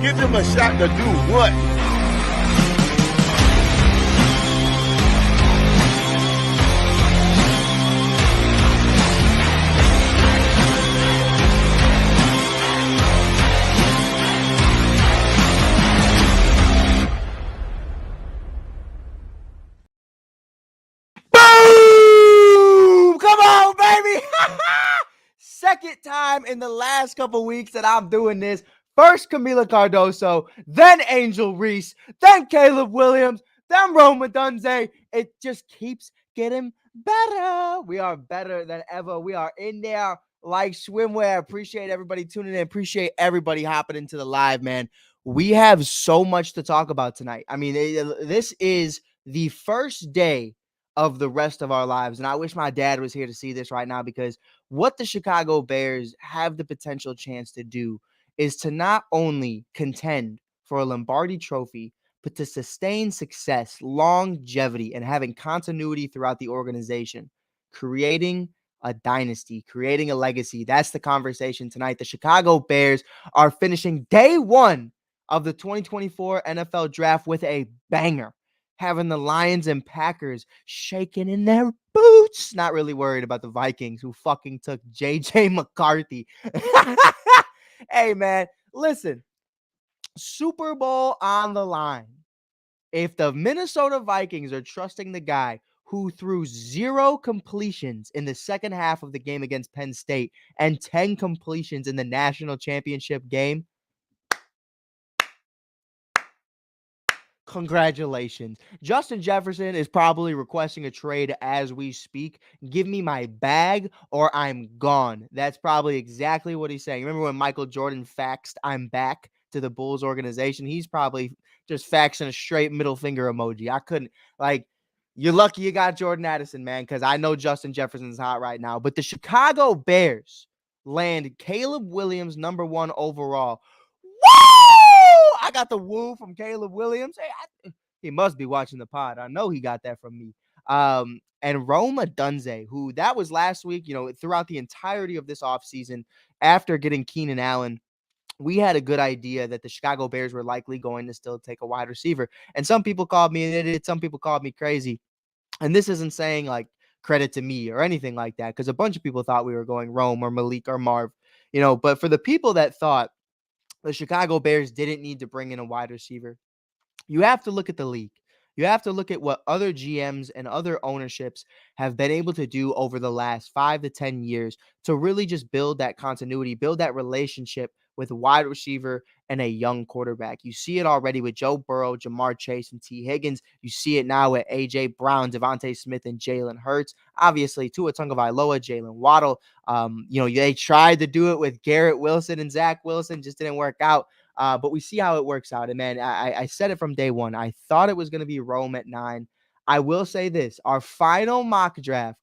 Give them a shot to do what? Boom! Come on, baby! Second time in the last couple weeks that I'm doing this. First Camila Cardoso, then Angel Reese, then Caleb Williams, then Rome Odunze. It just keeps getting better. We are better than ever. We are in there like swimwear. Appreciate everybody tuning in. Appreciate everybody hopping into the live, man. We have so much to talk about tonight. I mean, this is the first day of the rest of our lives. And I wish my dad was here to see this right now, because what the Chicago Bears have the potential chance to do is to not only contend for a Lombardi trophy, but to sustain success, longevity, and having continuity throughout the organization, creating a dynasty, creating a legacy. That's the conversation tonight. The Chicago Bears are finishing day one of the 2024 NFL draft with a banger, having the Lions and Packers shaking in their boots. Not really worried about the Vikings, who fucking took JJ McCarthy. Hey, man, listen, Super Bowl on the line. If the Minnesota Vikings are trusting the guy who threw 0 completions in the second half of the game against Penn State and 10 completions in the national championship game, congratulations. Justin Jefferson is probably requesting a trade as we speak. Give me my bag or I'm gone. That's probably exactly what he's saying. Remember when Michael Jordan faxed "I'm back" to the Bulls organization? He's probably just faxing a straight middle finger emoji. I couldn't, like, you're lucky you got Jordan Addison, man, because I know Justin Jefferson's hot right now. But the Chicago Bears land Caleb Williams #1 overall. Woo! I got the woo from Caleb Williams. Hey, he must be watching the pod. I know he got that from me. And Rome Odunze, who that was last week, throughout the entirety of this offseason, after getting Keenan Allen, we had a good idea that the Chicago Bears were likely going to still take a wide receiver. And some people called me an idiot. Some people called me crazy. And this isn't saying like credit to me or anything like that, because a bunch of people thought we were going Rome or Malik or Marv, but for the people that thought the Chicago Bears didn't need to bring in a wide receiver, you have to look at the league. You have to look at what other GMs and other ownerships have been able to do over the last 5 to 10 years to really just build that continuity, build that relationship with a wide receiver and a young quarterback. You see it already with Joe Burrow, Jamar Chase, and T. Higgins. You see it now with A.J. Brown, Devontae Smith, and Jalen Hurts. Obviously, Tua Tagovailoa, Jalen Waddle. They tried to do it with Garrett Wilson and Zach Wilson, just didn't work out. But we see how it works out. And, man, I said it from day one. I thought it was going to be Rome at 9. I will say this. Our final mock draft,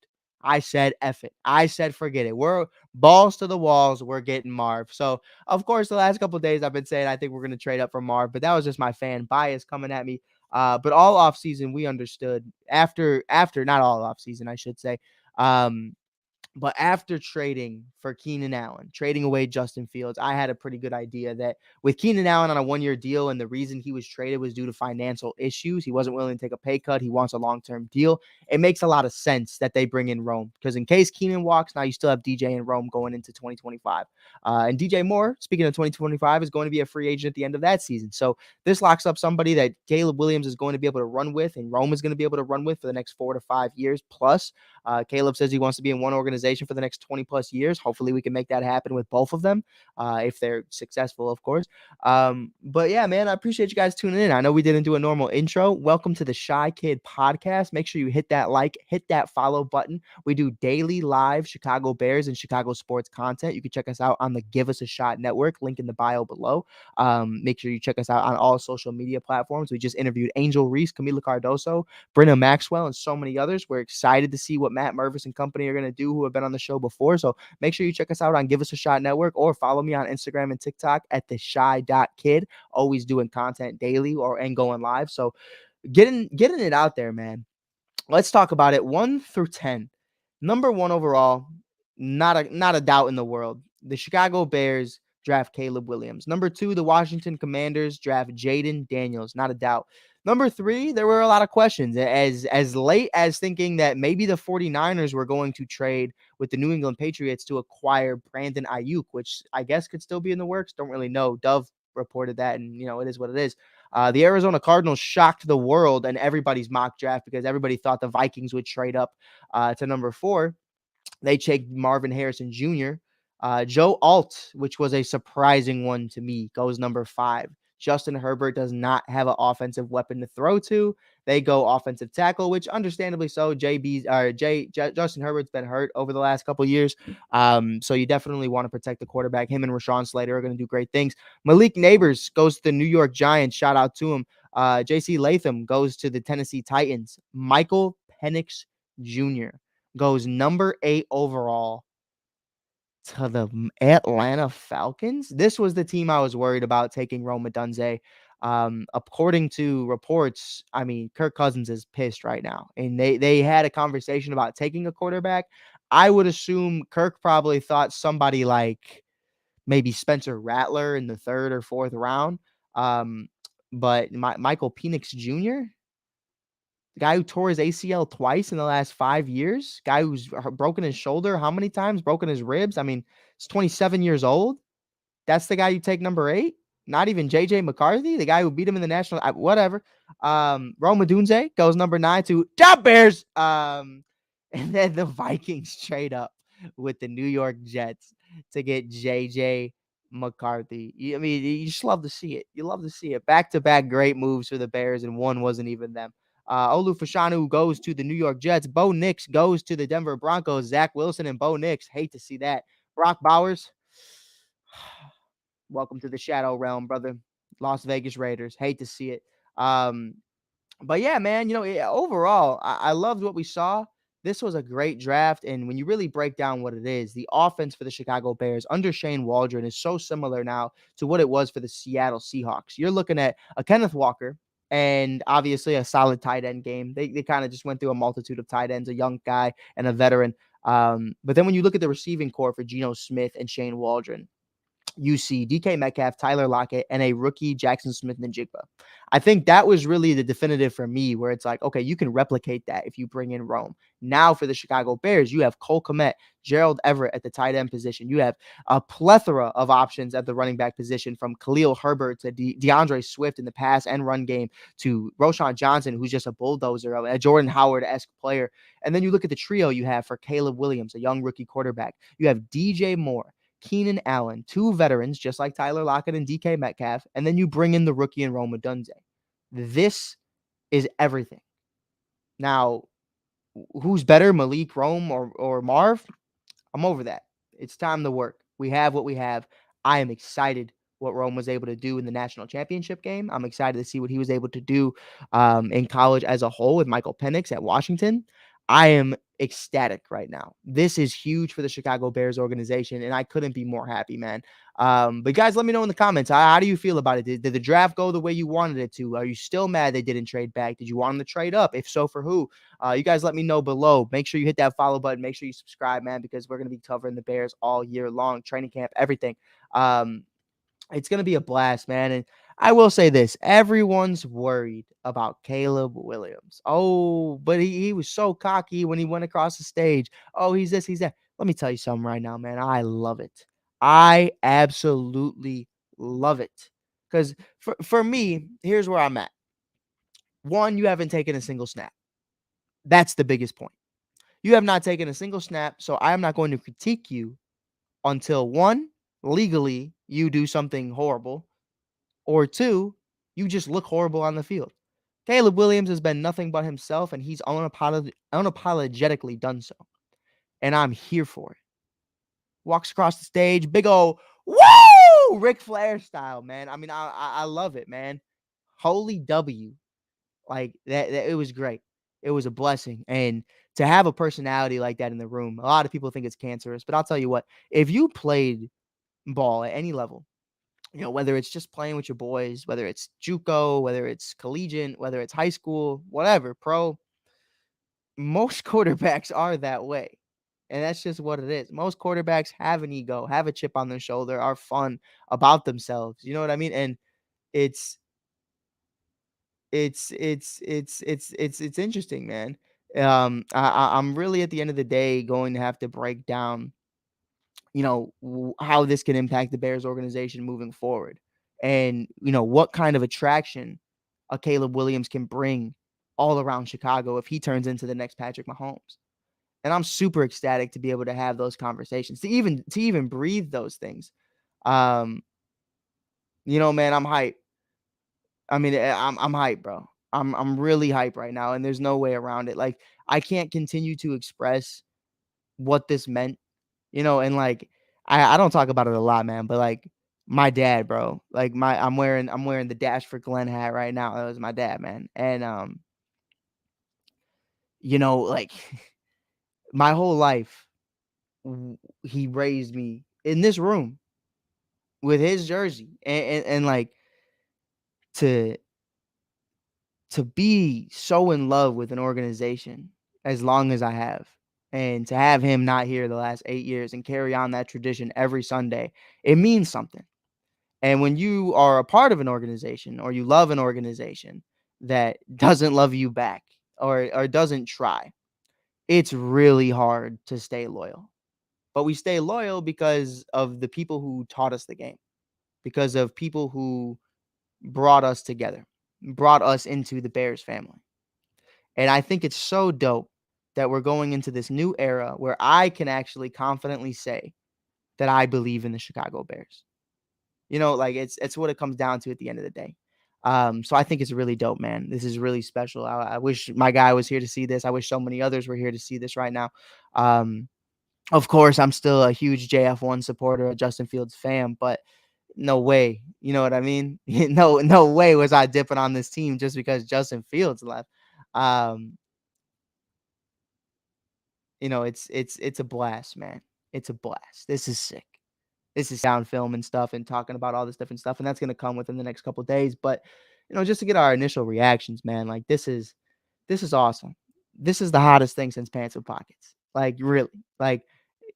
I said, F it. I said, forget it. We're balls to the walls. We're getting Marv. So, of course, the last couple of days I've been saying I think we're going to trade up for Marv. But that was just my fan bias coming at me. But all offseason, we understood. After not all offseason, I should say. But after trading for Keenan Allen, trading away Justin Fields, I had a pretty good idea that with Keenan Allen on a 1-year deal, and the reason he was traded was due to financial issues, he wasn't willing to take a pay cut. He wants a long-term deal. It makes a lot of sense that they bring in Rome, because in case Keenan walks, now you still have DJ and Rome going into 2025. And DJ Moore, speaking of 2025, is going to be a free agent at the end of that season. So this locks up somebody that Caleb Williams is going to be able to run with, and Rome is going to be able to run with for the next 4 to 5 years plus. Caleb says he wants to be in one organization for the next 20 plus years. Hopefully we can make that happen with both of them, if they're successful, of course. But yeah, man, I appreciate you guys tuning in. I know we didn't do a normal intro. Welcome to the Shy Kid podcast. Make sure you hit that like, hit that follow button. We do daily live Chicago Bears and Chicago sports content. You can check us out on the Give Us a Shot network, link in the bio below. Make sure you check us out on all social media platforms. We just interviewed Angel Reese, Camila Cardoso, Brenna Maxwell, and so many others. We're excited to see what Matt Mervis and company are going to do, who have been on the show before. So make sure you check us out on Give Us a Shot Network, or follow me on Instagram and TikTok at theshy.kid. Always doing content daily and going live. So getting it out there, man. Let's talk about it. 1 through 10. #1 overall, not a doubt in the world. The Chicago Bears draft Caleb Williams. Number 2, the Washington Commanders draft Jaden Daniels, not a doubt. Number 3, there were a lot of questions as late as thinking that maybe the 49ers were going to trade with the New England Patriots to acquire Brandon Ayuk, which I guess could still be in the works. Don't really know. Dove reported that, and it is what it is. The Arizona Cardinals shocked the world and everybody's mock draft because everybody thought the Vikings would trade up to number 4. They take Marvin Harrison Jr. Joe Alt, which was a surprising one to me, goes number 5. Justin Herbert does not have an offensive weapon to throw to. They go offensive tackle, which understandably so. Justin Herbert's been hurt over the last couple years, so you definitely want to protect the quarterback. Him and Rashawn Slater are going to do great things. Malik Neighbors goes to the New York Giants. Shout out to him. J.C. Latham goes to the Tennessee Titans. Michael Penix Jr. goes number 8 overall to the Atlanta Falcons. This was the team I was worried about taking Rome Odunze. According to reports, I mean, Kirk Cousins is pissed right now, and they had a conversation about taking a quarterback. I would assume Kirk probably thought somebody like maybe Spencer Rattler in the 3rd or 4th round. But Michael Penix Jr., the guy who tore his ACL twice in the last 5 years, guy who's broken his shoulder how many times, broken his ribs. I mean, he's 27 years old. That's the guy you take number 8. Not even JJ McCarthy, the guy who beat him in the national, whatever. Rome Odunze goes number 9 to Job Bears. And then the Vikings trade up with the New York Jets to get JJ McCarthy. I mean, you just love to see it. You love to see it. Back-to-back great moves for the Bears, and one wasn't even them. Olu Fashanu goes to the New York Jets. Bo Nix goes to the Denver Broncos. Zach Wilson and Bo Nix. Hate to see that. Brock Bowers, welcome to the Shadow Realm, brother. Las Vegas Raiders. Hate to see it. But yeah, man, overall, I loved what we saw. This was a great draft. And when you really break down what it is, the offense for the Chicago Bears under Shane Waldron is so similar now to what it was for the Seattle Seahawks. You're looking at a Kenneth Walker and obviously a solid tight end game. They kind of just went through a multitude of tight ends, a young guy and a veteran. But then when you look at the receiving core for Geno Smith and Shane Waldron, you see DK Metcalf, Tyler Lockett, and a rookie Jackson Smith-Njigba. I think that was really the definitive for me, where it's like, okay, you can replicate that if you bring in Rome. Now for the Chicago Bears, you have Cole Kmet, Gerald Everett at the tight end position. You have a plethora of options at the running back position, from Khalil Herbert to DeAndre Swift in the pass and run game to Roshan Johnson, who's just a bulldozer, a Jordan Howard-esque player. And then you look at the trio you have for Caleb Williams, a young rookie quarterback. You have DJ Moore, Keenan Allen, 2 veterans, just like Tyler Lockett and DK Metcalf, and then you bring in the rookie and Rome Odunze. This is everything. Now, who's better, Malik, Rome, or Marv? I'm over that. It's time to work. We have what we have. I am excited what Rome was able to do in the national championship game. I'm excited to see what he was able to do in college as a whole with Michael Penix at Washington. I am ecstatic right now. This is huge for the Chicago Bears organization, and I couldn't be more happy, man. But guys, let me know in the comments. How do you feel about it? Did the draft go the way you wanted it to? Are you still mad they didn't trade back? Did you want them to trade up? If so, for who? You guys let me know below. Make sure you hit that follow button. Make sure you subscribe, man, because we're going to be covering the Bears all year long, training camp, everything. It's going to be a blast, man. And I will say this. Everyone's worried about Caleb Williams. Oh, but he was so cocky when he went across the stage. Oh, he's this, he's that. Let me tell you something right now, man. I love it. I absolutely love it. Because for me, here's where I'm at. One, you haven't taken a single snap. That's the biggest point. You have not taken a single snap, so I am not going to critique you until, one, legally you do something horrible, or two, you just look horrible on the field. Caleb Williams has been nothing but himself, and he's unapologetically done so. And I'm here for it. Walks across the stage, big old woo, Ric Flair style, man. I mean, I love it, man. Holy W. Like that, it was great. It was a blessing. And to have a personality like that in the room, a lot of people think it's cancerous, but I'll tell you what, if you played ball at any level, whether it's just playing with your boys, whether it's JUCO, whether it's collegiate, whether it's high school, whatever, pro, most quarterbacks are that way. And that's just what it is. Most quarterbacks have an ego, have a chip on their shoulder, are fun about themselves. You know what I mean? And it's it's interesting, man. I'm really at the end of the day going to have to break down, how this can impact the Bears organization moving forward, and what kind of attraction a Caleb Williams can bring all around Chicago if he turns into the next Patrick Mahomes. And I'm super ecstatic to be able to have those conversations, to even breathe those things. Um, man, I'm hyped. I mean, I'm hyped, bro. I'm really hyped right now, and there's no way around it. Like, I can't continue to express what this meant, and like I don't talk about it a lot, man, but like my dad, bro. Like I'm wearing the Dash for Glenn hat right now. That was my dad, man. And like my whole life he raised me in this room with his jersey, and like to be so in love with an organization as long as I have, and to have him not here the last 8 years and carry on that tradition every Sunday, it means something. And when you are a part of an organization, or you love an organization that doesn't love you back, or doesn't try, it's really hard to stay loyal. But we stay loyal because of the people who taught us the game, because of people who brought us together, brought us into the Bears family. And I think it's so dope that we're going into this new era where I can actually confidently say that I believe in the Chicago Bears. Like it's what it comes down to at the end of the day. So I think it's really dope, man. This is really special. I wish my guy was here to see this. I wish so many others were here to see this right now. Um, of course, I'm still a huge JF1 supporter, a Justin Fields fan, but no way. You know what I mean? No way was I dipping on this team just because Justin Fields left. Um, it's a blast, man. It's a blast. This is sick. This is down film and stuff and talking about all this different stuff, and that's gonna come within the next couple of days. But just to get our initial reactions, man, like this is awesome. This is the hottest thing since Pants with Pockets. Like really. Like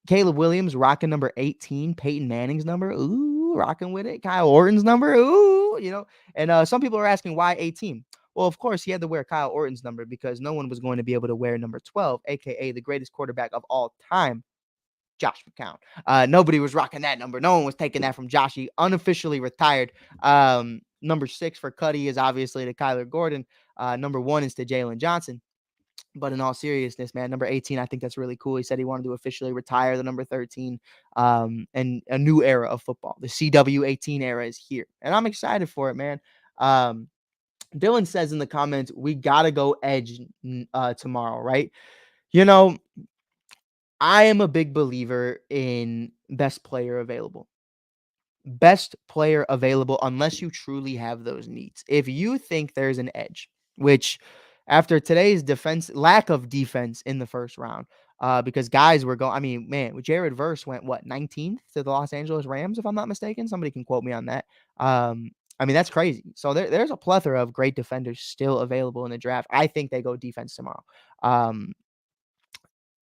Caleb Williams rocking number 18, Peyton Manning's number. Ooh, rocking with it. Kyle Orton's number. Ooh. And some people are asking why 18. Well, of course, he had to wear Kyle Orton's number because no one was going to be able to wear number 12, aka the greatest quarterback of all time, Josh McCown. Nobody was rocking that number. No one was taking that from Josh. He unofficially retired. Number 6 for Cuddy is obviously to Kyler Gordon. Number 1 is to Jalen Johnson. But in all seriousness, man, number 18, I think that's really cool. He said he wanted to officially retire the number 13, and a new era of football. The CW18 era is here, and I'm excited for it, man. Dylan says in the comments, we got to go edge tomorrow, right? You know, I am a big believer in best player available. Best player available unless you truly have those needs. If you think there's an edge, which after today's lack of defense in the first round, because guys were going, I mean, man, Jared Verse went what, 19th to the Los Angeles Rams, if I'm not mistaken. Somebody can quote me on that. I mean, that's crazy. So there's a plethora of great defenders still available in the draft. I think they go defense tomorrow.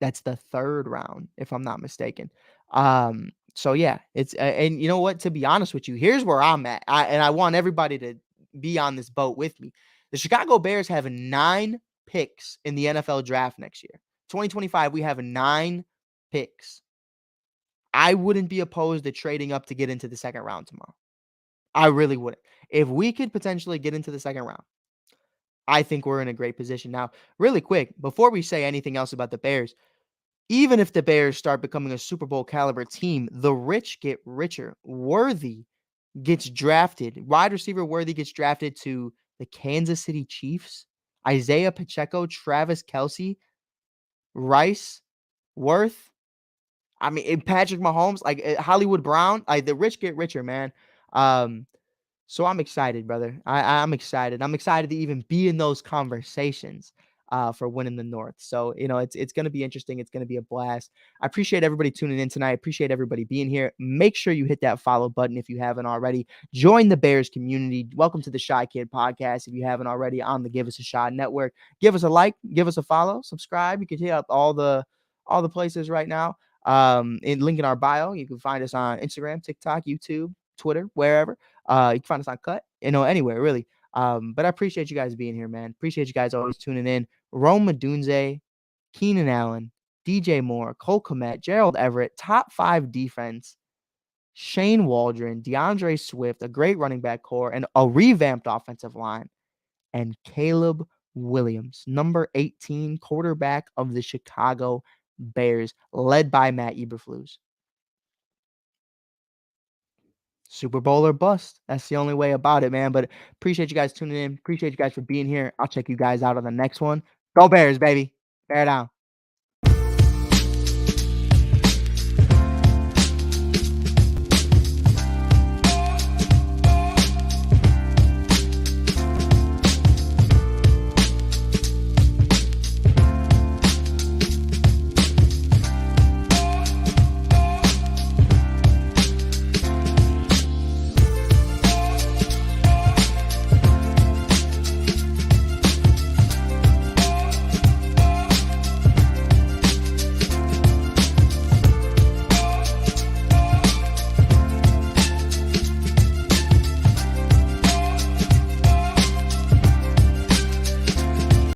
That's the third round, if I'm not mistaken. So yeah, it's and you know what? To be honest with you, here's where I'm at. I want everybody to be on this boat with me. The Chicago Bears have 9 picks in the NFL draft next year. 2025, we have 9 picks. I wouldn't be opposed to trading up to get into the second round tomorrow. I really wouldn't. If we could potentially get into the second round, I think we're in a great position. Now, really quick, before we say anything else about the Bears, even if the Bears start becoming a Super Bowl caliber team, the rich get richer. Worthy gets drafted. Wide receiver Worthy gets drafted to the Kansas City Chiefs. Isaiah Pacheco, Travis Kelce, Rice, Worth. I mean, Patrick Mahomes, like Hollywood Brown. Like the rich get richer, man. Um, So I'm excited, brother. I'm excited. I'm excited to even be in those conversations for winning the North. So, it's going to be interesting. It's going to be a blast. I appreciate everybody tuning in tonight. I appreciate everybody being here. Make sure you hit that follow button if you haven't already. Join the Bears community. Welcome to the Shy Kid podcast. If you haven't already on the Give Us a Shot Network, give us a like, give us a follow, subscribe. You can hit up all the all the places right now. In link in our bio. You can find us on Instagram, TikTok, YouTube, Twitter, wherever. You can find us on Cut, anywhere really. But I appreciate you guys being here, man. Appreciate you guys always tuning in. Rome Odunze, Keenan Allen, DJ Moore, Cole Kmet, Gerald Everett, top 5 defense, Shane Waldron, DeAndre Swift, a great running back core, and a revamped offensive line, and Caleb Williams, number 18 quarterback of the Chicago Bears, led by Matt Eberflus. Super Bowl or bust. That's the only way about it, man. But appreciate you guys tuning in. Appreciate you guys for being here. I'll check you guys out on the next one. Go Bears, baby. Bear down.